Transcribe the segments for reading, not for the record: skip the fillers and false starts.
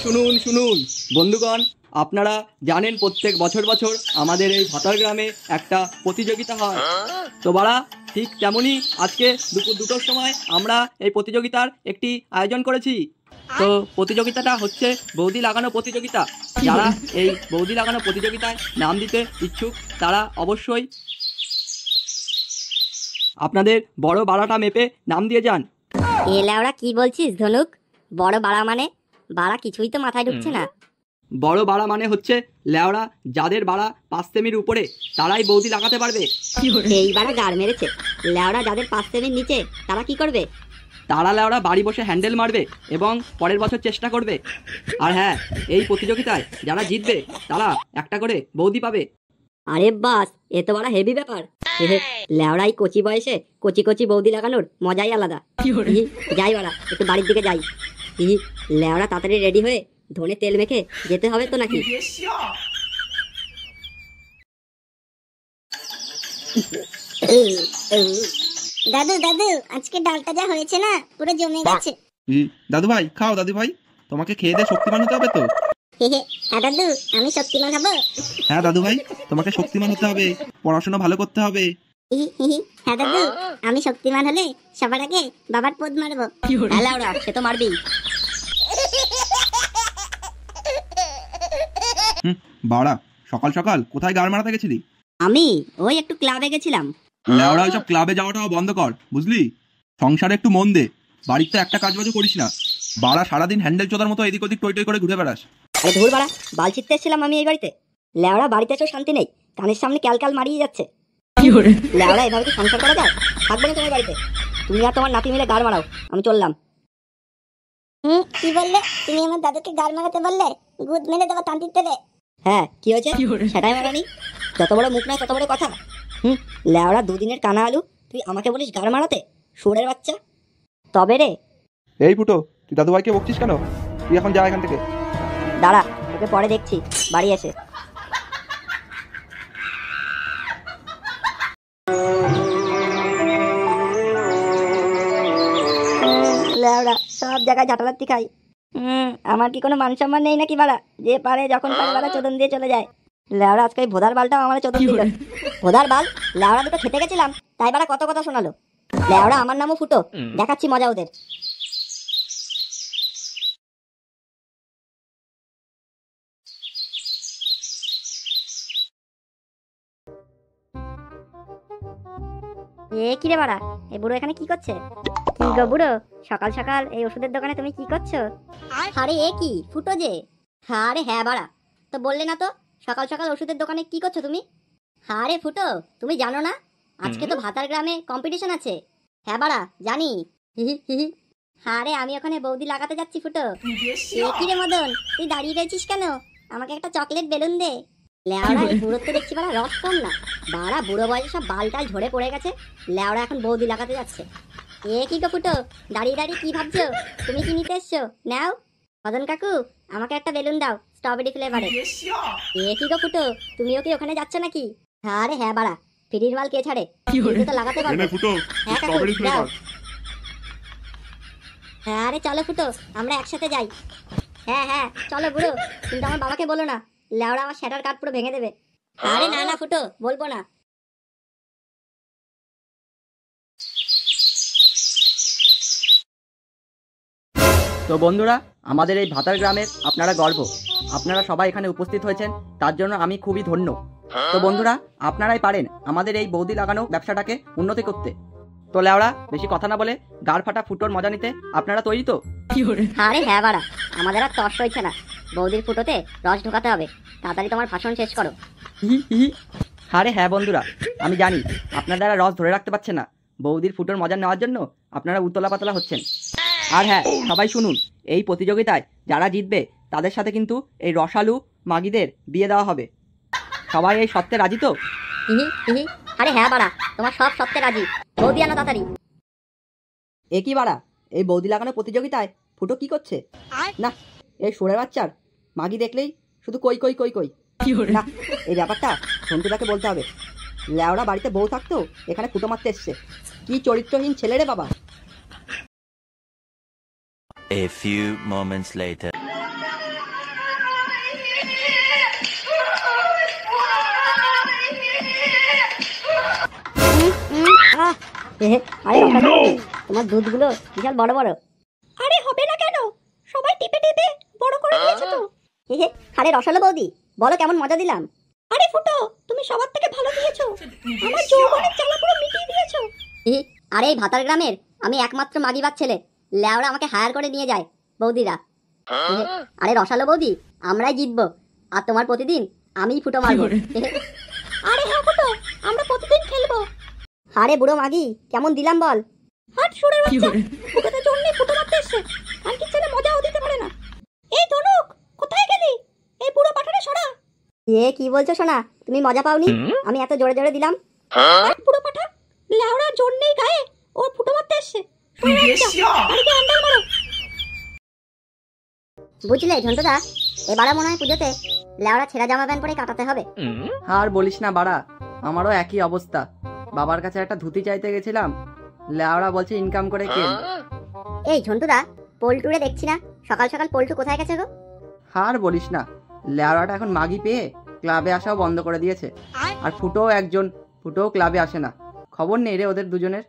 শুনুন শুনুন বন্ধুগণ, আপনারা জানেন প্রত্যেক বছর বছর আমাদের এই ভাতার গ্রামে একটা প্রতিযোগিতা হয়। তো বাড়া ঠিক তেমনই আজকে দুপুর 2টোর সময় আমরা এই প্রতিযোগিতার একটি আয়োজন করেছি। তো প্রতিযোগিতাটা হচ্ছে বৌদি লাগানো প্রতিযোগিতা। যারা এই বৌদি লাগানো প্রতিযোগিতায় নাম দিতে ইচ্ছুক তারা অবশ্যই আপনাদের বড় বাড়াটা মেপে নাম দিয়ে যান। এলা ওরা কি বলছিস ধনুক? বড় বাড়া মানে? বাড়া কিছুই তো মাথায় ঢুকছে না। বড় বাড়া মানে হচ্ছে লেওড়া যাদের বাড়া 5 সেমির উপরে তারাই বৌদি লাগাতে পারবে। এই বাড়া গাড় মেরেছে। লেওড়া যাদের 5 সেমির নিচে তারা কি করবে? তারা লেওড়া বাড়ি বসে হ্যান্ডেল মারবে এবং পরের বছর চেষ্টা করবে। আর হ্যাঁ, এই প্রতিযোগিতায় যারা জিতবে তারা একটা করে বৌদি পাবে। আরে বাস, এ তো বড় হেভি ব্যাপার। লেওড়াই কচি বয়সে কচি কচি বৌদি লাগানোর মজাই আলাদা। যাই বাড়া, একটু বাড়ির দিকে যাই। লেওড়া তাড়াতাড়ি রেডি হয়ে ধনে তেল মেখে যেতে হবে তো নাকি? দাদু দাদু, আজকে ডালটা যা হয়েছে না, পুরো জমে গেছে। দাদু ভাই খাও, দাদু ভাই তোমাকে খেয়ে দিয়ে শক্তিমান হতে হবে তো। হ্যাঁ দাদু, আমি শক্তিমান হব। হ্যাঁ দাদু ভাই, তোমাকে শক্তিমান হতে হবে, পড়াশোনা ভালো করতে হবে। হ্যাঁ দাদু, আমি শক্তিমান হলে সবার আগে বাবার পদ মারবো। লেওড়া সে তো মারবি। বাড়া, সকাল সকাল কোথায় গাড় মারাতে গেছিলি? আমি ওই একটু ক্লাবে গেছিলাম। লেওড়া ওইসব ক্লাবে যাওয়াটাও বন্ধ কর, বুঝলি? সংসারে একটু মন দে, বাড়িতে একটা কাজ বাজও করিস না। বাড়া সারাদিন হ্যান্ডেল চোদার মতো এদিক ওদিক টই টই করে ঘুরে বেড়াস। আরে ধুর বাড়া, বাল ছিটতে এসেছিলাম আমি এই বাড়িতে। লেওড়া বাড়িতে এসেও শান্তি নেই, কানের সামনে ক্যালকাল মারিয়ে যাচ্ছে। লেওড়া এভাবে কি সংসার করা যায়? থাকবো না তোমার বাড়িতে। তুমি আর তোমার নাতি মিলে গাড় মারাও, আমি চললাম। কি বললে? তুমি আমার দাদুকে গাড় মারাতে বললে? গুদ মেরে দেবো তান্তির তেলে। হ্যাঁ, কি হয়েছে? সেটাই মারানি। যত বড় মুখ নয় তত বড় কথা। লেওড়া দুদিনের কানা আলু, তুই আমাকে বলিস গাড় মারাতে? সুরের বাচ্চা। তবে রে এই ফুটো, তুই দাদু ভাইকে বকছিস কেন? তুই এখন যা এখান থেকে। দাঁড়া, তোকে পরে দেখছি বাড়ি এসে। লেওড়া সব জায়গায় ঝাঁটালাত্তি খাই। আমার কি কোনো মান সম্মান নেই নাকি বাড়া? যে পারে যখন পারে বাড়া চোদন দিয়ে চলে যায়। লেওড়া আজকে ভোদার বালটাও আমার চোদন দিল। ভোদার বাল, লেওড়া দুটো খেতে গেছিলাম তাই বাড়া কত কথা শোনালো। লেওড়া আমার নামও ফুটো, দেখাচ্ছি মজা ওদের। এ কি রে বাড়া, এই বুড়ো এখানে কি করছে? কি গো বুড়ো, সকাল সকাল এই ওষুধের দোকানে তুমি কি করছো? আরে এ কি ফুটো যে? আরে হ্যাঁ বাড়া, তো বললে না তো সকাল সকাল ওষুধের দোকানে কি করছো তুমি? আরে ফুটো, তুমি জানো না আজকে তো ভাতার গ্রামে কম্পিটিশন আছে? হ্যাঁ বাড়া জানি। আরে আমি ওখানে বৌদি লাগাতে যাচ্ছি ফুটো। এ কি রে মদন, তুই দাঁড়িয়ে রয়েছিস কেন? আমাকে একটা চকলেট বেলুন দে। লেওড়া এই বুড়োর তো দেখছি বাড়া রস কম না। বাড়া বুড়ো বয়সে সব বালটাল ঝরে পড়ে গেছে, লেওড়া এখন বৌদি লাগাতে যাচ্ছে। এ কি গো ফুটো, দাঁড়িয়ে দাঁড়িয়ে কি ভাবছো? তুমি কি নিতে এসছো? নাও মদন কাকু, আমাকে একটা বেলুন দাও স্ট্রবেরি ফ্লেভারে। এ কি গো ফুটো, তুমিও কি ওখানে যাচ্ছ নাকি? আরে হ্যাঁ বাড়া, ফ্রির মাল কে ছাড়ে, কিন্তু তো লাগাতে পারবে। হ্যাঁ কাকু যাও। হ্যাঁ আরে চলো ফুটো, আমরা একসাথে যাই। হ্যাঁ হ্যাঁ চলো বুড়ো, কিন্তু আমার বাবাকে বলো না, লেওড়া আমার শ্যাটার কাঠ পুরো ভেঙে দেবে। আরে না না ফুটো, বলবো না। তো বন্ধুরা, আমাদের এই ভাতার গ্রামের আপনারা গর্ব, আপনারা সবাই এখানে উপস্থিত হয়েছেন, তার জন্য আমি খুবই ধন্য। তো বন্ধুরা, আপনারাই পারেন আমাদের এই বৌদি লাগানো ব্যবসাটাকে উন্নতি করতে। তো লেওড়া বেশি কথা না বলে গাড় ফাটা ফুটোর মজা নিতে আপনারা তৈরি তো? আরে হ্যাঁ বাড়া, আমাদের আর তস হয়েছে না, বৌদির ফুটোতে রস ঢোকাতে হবে। তাড়াতাড়ি তোমার ভাষণ শেষ করো। আরে হ্যাঁ বন্ধুরা, আমি জানি আপনারা রস ধরে রাখতে পারছেন না, বৌদির ফুটোর মজা নেওয়ার জন্য আপনারা উতলা পাতলা হচ্ছেন। আর হ্যাঁ সবাই শুনুন, এই প্রতিযোগিতায় যারা জিতবে তাদের সাথে কিন্তু এই রসালু মাগিদের বিয়ে দেওয়া হবে। সবাই এই সত্যে রাজি তো? আরে হ্যাঁ বাড়া, তোমার সব সত্যে রাজি, বৌদি আনো তাড়াতাড়ি। এ কি বাড়া, এই বৌদি লাগানো প্রতিযোগিতায় ফুটো কি করছে? না, এই সুরের বাচ্চার মাগি দেখলেই শুধু কই কই কই কই। না, এই ব্যাপারটা সন্তুদাকে বলতে হবে। লেওড়া বাড়িতে বউ থাকতো, এখানে ফুটো মারতে এসছে। কি চরিত্রহীন ছেলে রে বাবা। A few moments later. আরে তোমার দুধগুলো বিশাল বড় বড়। আরে হবে না কেন, সবাই টিপে টিপে বড় করে দিয়েছে তো। আরে রসালো বৌদি, বলো কেমন মজা দিলাম। আরে ফুটো, তুমি সবার থেকে ভালো দিয়েছো, আমার যৌবনের জ্বালা পুরো মিটিয়ে দিয়েছো। আরে এই ভাতার গ্রামের আমি একমাত্র মাগিবার ছেলে, লেওরা আমাকে হায়ার করে নিয়ে যায় বৌদিরা। আরে রসালো বৌদি, আমরাই জিতবো, আর তোমার প্রতিদিন আমিই ফুটো মারবো। আরে হ্যাঁ ফুটো, আমরা প্রতিদিন খেলবো। আরে বুড়ো মাগি, কেমন দিলাম বল। হাট সুরের বাচ্চা, ফুটোতে জন্য ফুটো মারতে এসছে, আর কি ছেলে মজাও দিতে পারে না। এই ধনুক, কোথায় গেলি? এই বুড়ো পাঠারে সরা। কি বলছো সোনা, তুমি মজা পাওনি? আমি এত জোরে জোরে দিলাম। বুড়ো পাঠা লেওড়ার জোর নেই গায়ে, ওর ফুটো মারতে এসছে। বুঝলে ঝন্টুদা, এবারে মনে হয় পুজোতে লেওড়া ছেঁড়া জামা প্যান্ট পরে কাটাতে হবে। আর বলিস না বাড়া, আমারও একই অবস্থা। বাবার কাছে একটা ধুতি চাইতে গেছিলাম, লেওড়া বলছে ইনকাম করে কেন। এই ঝন্টুদা, পল্টুরে দেখছি না, সকাল সকাল পল্টু কোথায় গেছে গো? আর বলিস না, লেওড়াটা এখন মাগি পেয়ে ক্লাবে আসাও বন্ধ করে দিয়েছে। আর ফুটোও ক্লাবে আসে না, খবর নেই রে ওদের দুজনের।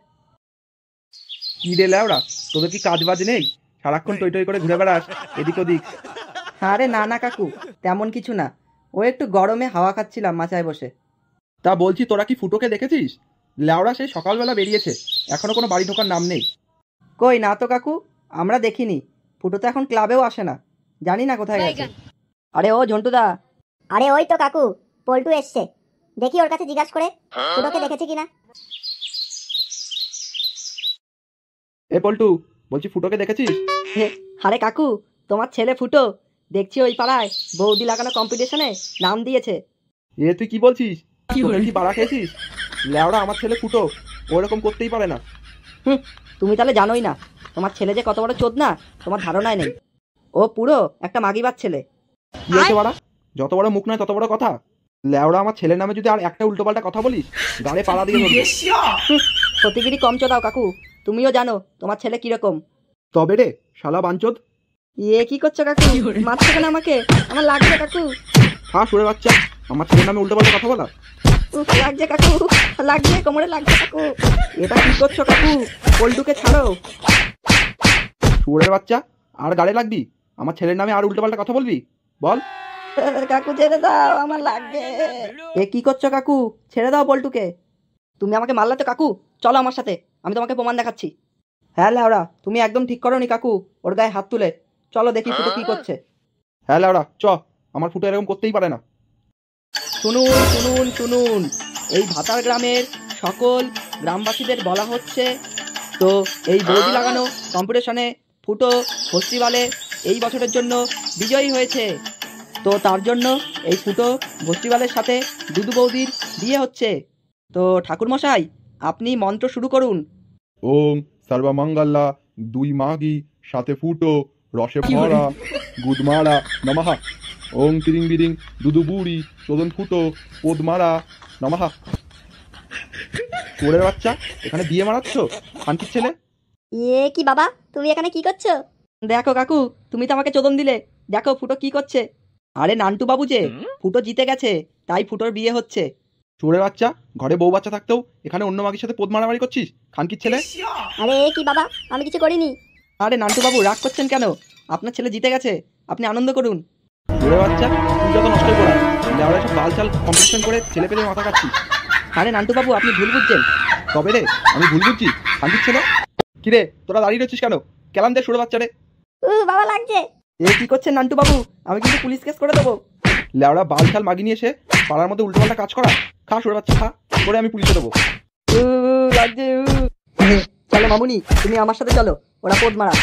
কি রে ল্যাওড়া, তোদের কি কাজ বাজ নেই? সারাক্ষণ টই টই করে ঘুরে বেড়াস এদিক ওদিক। আরে না না কাকু, তেমন কিছু না, ও একটু গরমে হাওয়া খাচ্ছিলাম মাচায় বসে। তা বলছি, তোরা কি ফুটোকে দেখেছিস? ল্যাওড়া সেই সকালবেলা বেরিয়েছে, এখনো কোনো বাড়ি ঢোকার নাম নেই। কই না তো কাকু, আমরা দেখিনি। ফুটো তো এখন ক্লাবেও আসে না, জানি না কোথায় গেছে। আরে ও ঝন্টুদা। আরে ওই তো কাকু, পল্টু এসছে, দেখি ওর কাছে জিজ্ঞাসা করে ফুটোকে দেখেছে কিনা। এ পল্টু, বলছি ফুটোকে দেখেছিস? আরে কাকু, তোমার ছেলে ফুটো দেখছি ওই পাড়ায় বৌদি লাগানো কম্পিটিশনে নাম দিয়েছে। এ তুই কি বলছিস? তোরা কি বাড়া খেয়েছিস? ল্যাওড়া আমার ছেলে ফুটো ওরকম করতেই পারে না। তুমি তাহলে জানোই না তোমার ছেলে যে কত বড় চোদ না, তোমার ধারণায় নেই। ও পুরো একটা মাগিবার ছেলে। কি হয়েছে বাড়া? যত বড় মুখ নয় তত বড় কথা। ল্যাওড়া আমার ছেলের নামে যদি আর একটা উল্টোপাল্টা কথা বলিস, গাড়ে পাড়া দিয়ে ধরবো। সত্যিগিরি কম চোদাও কাকু, তুমিও জানো তোমার ছেলে কিরকম। তবে রে শালা বাঞ্চোদ। কি করছো কাকু, মারছো কেন আমাকে? আমার লাগছে কাকু। হ্যাঁ সুরে বাচ্চা, আমার ছেলের নামে উল্টোপাল্টা কথা বলা। লাগছে কাকু, লাগছে, কোমরে লাগছে কাকু। এটা কি করছো কাকু? পল্টুকে ছাড়ো। সুরের বাচ্চা, আর গাড়ে লাগবি? আমার ছেলের নামে আর উল্টোপাল্টা কথা বলবি? বল। কাকু ছেড়ে দাও, আমার লাগবে। কি করছো কাকু? ছেড়ে দাও পল্টুকে। তুমি আমাকে মারলে তো কাকু, চলো আমার সাথে, আমি তোমাকে প্রমাণ দেখাচ্ছি। হ্যাঁ ল্যাওড়া, তুমি একদম ঠিক করোনি কাকু ওর গায়ে হাত তুলে। চলো দেখি ফুটো কি করছে। হ্যাঁ ল্যাওড়া চ, আমার ফুটো এরকম করতেই পারে না। শুনুন শুনুন শুনুন, এই ভাতার গ্রামের সকল গ্রামবাসীদের বলা হচ্ছে, তো এই বৌদি লাগানো কম্পিটিশনে ফুটো ফেস্টিভ্যালে এই বছরের জন্য বিজয়ী হয়েছে। তো তার জন্য এই ফুটো ফেস্টিভ্যালের সাথে দুদু বৌদির বিয়ে হচ্ছে। তো ঠাকুরমশাই, আপনি মন্ত্র শুরু করুন। ওম সর্বমঙ্গলা দুই মাগি সাথে ফুটো রসে ভরা গুদমারা নমঃ। ওং তিরিং বিরিং দুদু বুড়ি চোদন ফুটো পোদমারা নমঃ। সুরের বাচ্চা, এখানে বিয়ে মারাচ্ছ খানকির ছেলে? কি বাবা, তুমি এখানে কি করছো? দেখো কাকু, তুমি তো আমাকে চোদন দিলে, দেখো ফুটো কি করছে। আরে নান্টু বাবু যে, ফুটো জিতে গেছে, তাই ফুটোর বিয়ে হচ্ছে। সুরের বাচ্চা, ঘরে বউ বাচ্চা থাকতেও এখানে অন্য মাগির সাথে পোদ মারামারি করছিস খানকির ছেলে? আরে কি বাবা, আমি কিছু করিনি। আরে নান্টু বাবু রাগ করছেন কেন? আপনার ছেলে জিতে গেছে, আপনি আনন্দ করুন। সুরের বাচ্চা, তুই যত নষ্টই করা, লেওড়া সব বালচাল কম্পিটিশন করে ছেলে পেলে মাথা কাটছিস। আরে নান্টু বাবু, আপনি ভুল বুঝছেন। তবে রে, আমি ভুল বুঝছি খানকির ছেলে? কিরে তোরা দাঁড়িয়ে রয়েছিস কেন? কেলাম দে সুরে বাচ্চা রে। বাবা লাগছে। কি করছেন নান্টু বাবু? আমি কিন্তু পুলিশ কেস করে দেবো। লেওড়া বালছাল মাগি নিয়ে এসে পাড়ার মধ্যে উল্টোপাল্টা কাজ করা, খা সুরে বাচ্চা খা, করে আমি পুলিশে দেবো। লাগছে। চলো মামুনি, তুমি আমার সাথে চলো, ওরা পোদ মারা।